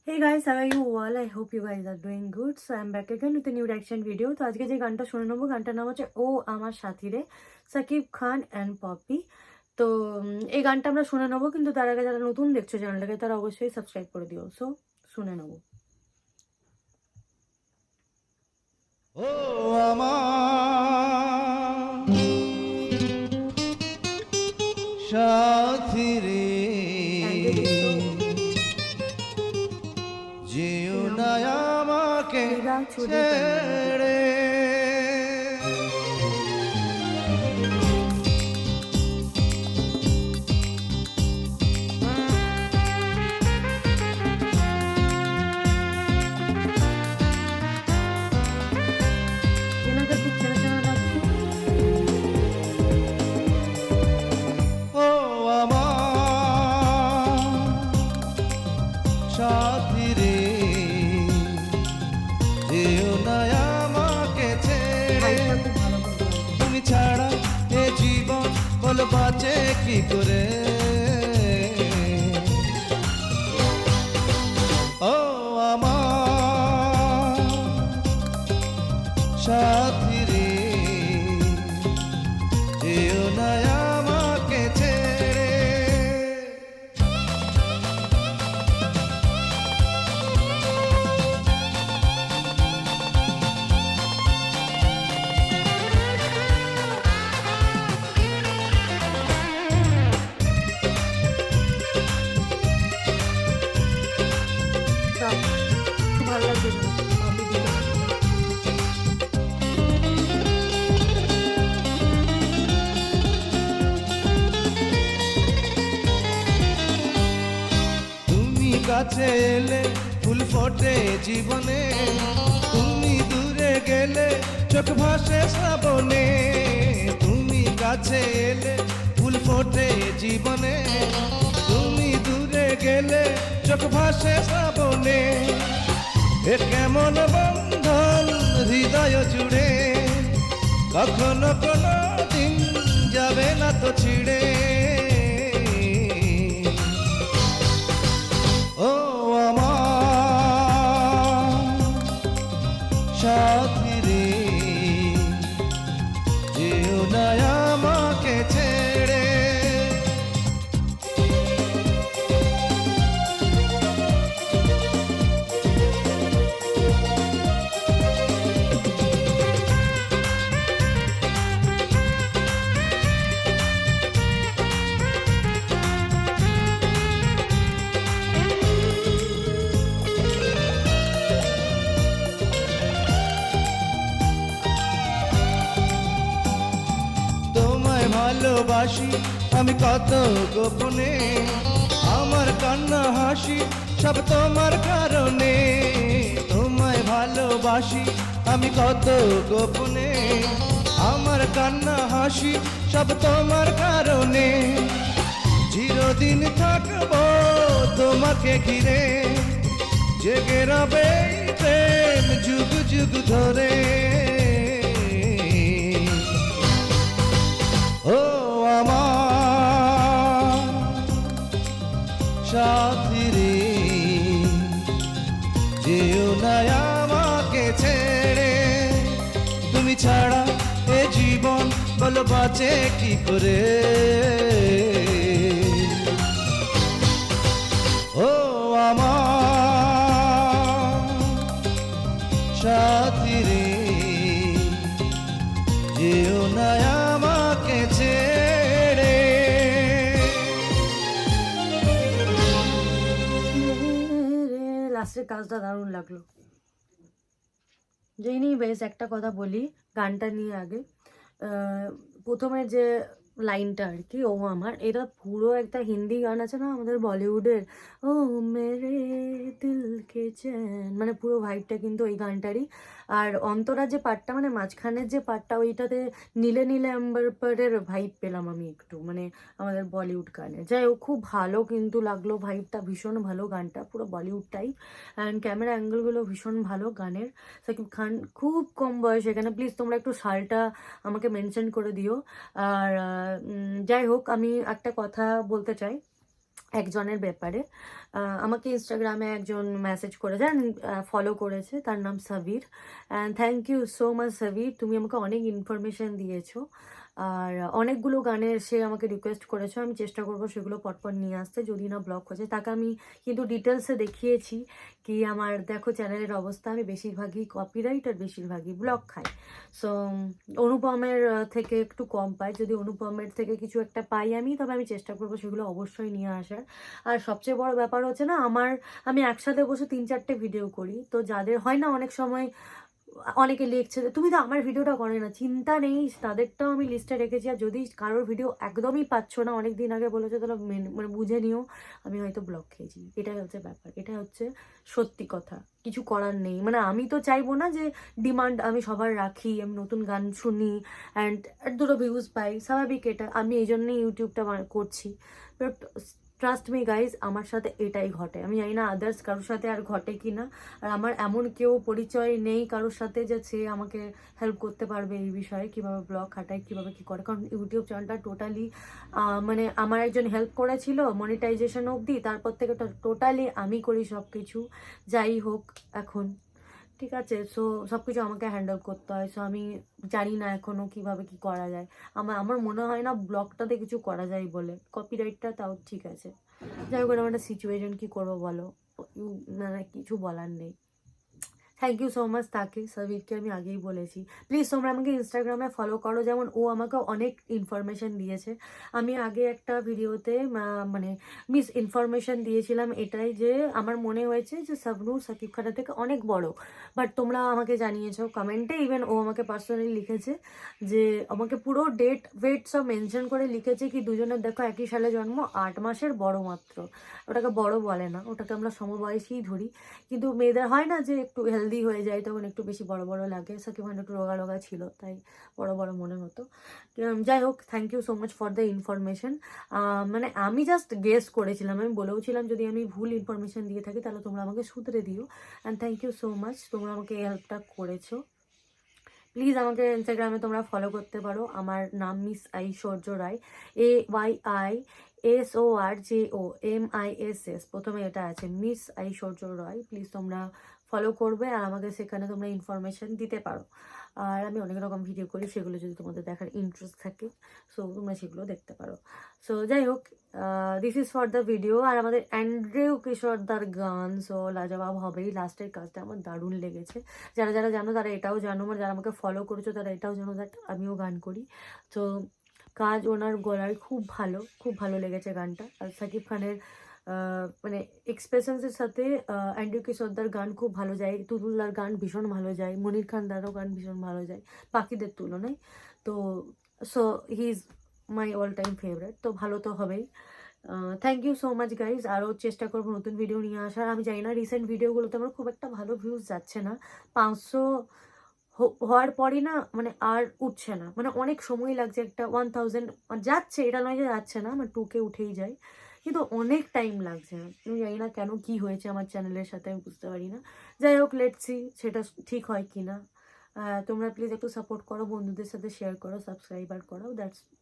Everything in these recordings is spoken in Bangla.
Hey guys, how are you all? I hope you guys are doing good. So I'm back again with a new reaction video. তো আজকে যে গানটা শুনে নেবো গানটার নাম হচ্ছে ও আমার সাথী রে, সাকিব খান অ্যান্ড পপি। তো এই গানটা আমরা শুনে নেবো, কিন্তু তার আগে যারা নতুন দেখছো চ্যানেলটাকে তারা অবশ্যই সাবস্ক্রাইব করে দিও। সো শুনে নেবো। ও আমার সাথী রে, যেও না আমাকে ছেড়ে। ও আমার সাথী রে, যেও না আমাকে ছেড়ে। তুমি ছাড়া এ জীবন বলো বাঁচে কি করে। ও আমার সাথী রে, যেও না আমাকে ছেড়ে। ভালো লাগছে। তুমি কাছে এলে ফুল ফোটে জীবনে, তুমি দূরে গেলে চোখ ভাসে শ্রাবণে। তুমি কাছে এলে ফুল ফোটে জীবনে, তুমি দূরে গেলে চোখ ভাসে শ্রাবণে। এ কেমন বন্ধন হৃদয় জুড়ে, কখনো কোনো দিন যাবে না তো ছিড়ে। ও আমার সাথী রে, যেও না আমাকে ছেড়ে। ভালোবাসি আমি কত গোপনে, আমার কান্না হাসি সব তোমার কারণে। তোমায় ভালোবাসি আমি কত গোপনে, আমার কান্না হাসি সব তোমার কারণে। চিরদিন থাকবো তোমাকে ঘিরে, জেগে রবে প্রেম যুগ যুগ ধরে। ও আমার সাথী রে, যেও না আমাকে ছেড়ে। তুমি ছাড়া এ জীবন বলো বাঁচে কি করে। ও আমার সাথী রে, যেও না আমাকে ছেড়ে। লাস্টের কাজটা দারুণ লাগলো। যেই নিয়ে বেশ একটা কথা বলি গানটা নিয়ে আগে। প্রথমে যে লাইনটা আর কি, ও আমার, এটা পুরো একটা হিন্দি গান আছে না আমাদের বলিউডের, ও মেরে দিল কে চ্যান, মানে পুরো ভাইবটা কিন্তু ওই গানটারই। আর অন্তরা যে পার্টটা, মানে মাঝখানের যে পার্টটা, ওইটাতে নীলে নীলে আম্বরপারের ভাইব পেলাম আমি একটু, মানে আমাদের বলিউড গানে। যাই হোক, খুব ভালো কিন্তু লাগলো, ভাইবটা ভীষণ ভালো, গানটা পুরো বলিউড টাইপ। অ্যান্ড ক্যামেরা অ্যাঙ্গেলগুলো ভীষণ ভালো গানের। সাকিব খান খুব কম বয়স এখানে, প্লিজ তোমরা একটু সালটা আমাকে মেনশন করে দিও। আর যাই হোক, আমি একটা কথা বলতে চাই, একজনের ব্যাপারে। আমাকে ইনস্টাগ্রামে একজন মেসেজ করেছে, ফলো করেছে, তার নাম Sabir. And thank you so much Sabir, তুমি আমাকে অনেক ইনফরমেশন দিয়েছো। আর অনেকগুলো গানের সে আমাকে রিকোয়েস্ট করেছো, আমি চেষ্টা করবো সেগুলো পটপট নিয়ে আসতে, যদি না ব্লক হয়েছে। তাকে আমি কিন্তু ডিটেলসে দেখিয়েছি কি আমার দেখো চ্যানেলের অবস্থা, আমি বেশিরভাগই কপিরাইট আর বেশিরভাগই ব্লক খাই। সো অনুপমের থেকে একটু কম পাই, যদি অনুপমের থেকে কিছু একটা পাই আমি, তবে আমি চেষ্টা করবো সেগুলো অবশ্যই নিয়ে আসার। আর সবচেয়ে বড় ব্যাপার হচ্ছে না, আমি একসাথে বসে 3-4টে ভিডিও করি, তো যাদের হয় না অনেক সময় অনেকে লিখছে যে তুমি তো আমার ভিডিওটা করে না, চিন্তা নেই, তাদেরটাও আমি লিস্টে রেখেছি। আর যদি কারোর ভিডিও একদমই পাচ্ছ না, অনেক দিন আগে বলেছে, তাহলে মানে বুঝে নিও আমি হয়তো ব্লক খেয়েছি। এটাই হচ্ছে ব্যাপার, এটা হচ্ছে সত্যি কথা, কিছু করার নেই। মানে আমি তো চাইবো না যে ডিমান্ড আমি সবার রাখি, আমি নতুন গান শুনি অ্যান্ড দুটো ভিউজ পাই, স্বাভাবিক এটা, আমি এই জন্যই ইউটিউবটা করছি। বাট ট্রাস্ট মি গাইজ, আমার সাথে এটাই ঘটে, আমি জানি না আদার্স কারোর সাথে আর ঘটে কি না। আর আমার এমন কেউ পরিচয় নেই কারোর সাথে যে সে আমাকে হেল্প করতে পারবে এই বিষয়ে, কিভাবে ব্লগ খাটায়, কিভাবে কি করে। কারণ ইউটিউব চ্যানেলটা টোটালি মানে আমার একজন হেল্প করেছিল মনিটাইজেশন অবধি, তারপর থেকে টোটালি আমি করি সব কিছু, যাই হোক এখন, ঠিক আছে। সো সব কিছু আমাকে হ্যান্ডেল করতে হয়। সো আমি জানি না এখনো কিভাবে কি করা যায়। আমার মনে হয় না ব্লগটাতে কিছু করা যায় বলে, কপিরাইটটা তাও ঠিক আছে। যাই হোক, আমার একটা সিচুয়েশন, কি করবো বলো, মানে কিছু বলার নেই। থ্যাংক ইউ সো মাচ তাকে, সাবিরকে আমি আগেই বলেছি। প্লিজ তোমরা আমাকে ইনস্টাগ্রামে ফলো করো, যেমন ও আমাকে অনেক ইনফরমেশন দিয়েছে। আমি আগে একটা ভিডিওতে মানে মিস ইনফরমেশন দিয়েছিলাম এটাই, যে আমার মনে হয়েছে যে শাবনূর সাকিব খানের থেকে অনেক বড়। বাট তোমরা আমাকে জানিয়েছো কমেন্টে, ইভেন ও আমাকে পার্সোনালি লিখেছে, যে আমাকে পুরো ডেট ওয়েট সব মেনশন করে লিখেছে কি দুজনের দেখো একই সালে জন্ম, 8 মাসের বড় মাত্র। ওটাকে বড় বলে না, ওটাকে আমরা সমবয়সীই ধরি। কিন্তু মেয়েদের হয় না যে একটু হেলদি হয়ে যায়, তখন একটু বেশি বড় বড় লাগে, সাকিব খান একটু রোগা রোগা ছিল, তাই বড় বড় মনে হতো। যাই হোক, thank you so much for the information. মানে আমি জাস্ট গেস করেছিলাম, আমি বলেওছিলাম যদি আমি ভুল ইনফরমেশন দিয়ে থাকি তাহলে তোমরা আমাকে শুধরে দিও। And thank you so much, তোমরা আমাকে এই হেল্পটা করেছো। প্লিজ আমাকে ইনস্টাগ্রামে তোমরা ফলো করতে পারো, আমার নাম মিস ঐশ্বর্য রায়, AYISORJOMISS, প্রথমে এটা আছে, মিস ঐশ্বর্য রায়। প্লিজ তোমরা ফলো করবে, আর আমাকে সেখানে তোমরা ইনফরমেশন দিতে পারো। আর আমি অনেক রকম ভিডিও করি, সেগুলো যদি তোমাদের দেখার ইন্টারেস্ট থাকে, সো তোমরা সেগুলো দেখতে পারো। সো যাই হোক, this is for the video. আর আমাদের অ্যান্ড্রিউ কিশোরদার গান সো লাজবাব হবেই, লাস্টের কাজটা আমার দারুণ লেগেছে। যারা যারা জানো তারা এটাও জানো, মানে যারা আমাকে ফলো করেছো তারা এটাও জানো দ্যাট আমিও গান করি। তো কাজ ওনার গলায় খুব ভালো, খুব ভালো লেগেছে গানটা। আর সাকিব খানের মানে এক্সপ্রেশনসের সাথে অ্যান্ড্রিউ কিশোরদার গান খুব ভালো যায়, তুতুলদার গান ভীষণ ভালো যায়, মনির খানদারও গান ভীষণ ভালো যায় বাকিদের তুলনায়। তো so he is my all time favourite, তো ভালো তো হবেই। Thank you so much guys, আরও চেষ্টা করবো নতুন ভিডিও নিয়ে আসার। আমি জানি না রিসেন্ট ভিডিওগুলোতে আমার খুব একটা ভালো ভিউজ যাচ্ছে না, 500 হওয়ার পরই না মানে আর উঠছে না, মানে অনেক সময় লাগছে, একটা 1000 যাচ্ছে, এটা নয় যে যাচ্ছে না, আমার 2K উঠেই যায়, কিন্তু অনেক টাইম লাগছে। আমি জানি না কেন, কি হয়েছে আমার চ্যানেলের সাথে আমি বুঝতে পারি না। যাই হোক, লেটস সি সেটা ঠিক হয় কি না। তোমরা প্লিজ একটু সাপোর্ট করো, বন্ধুদের সাথে শেয়ার করো, সাবস্ক্রাইবার করো,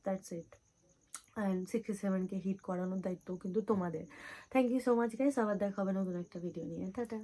that's it. And 67K hit করানোর দায়িত্ব কিন্তু তোমাদের। Thank you so much guys, আবার দেখা হবে নতুন একটা ভিডিও নিয়ে, টাটা।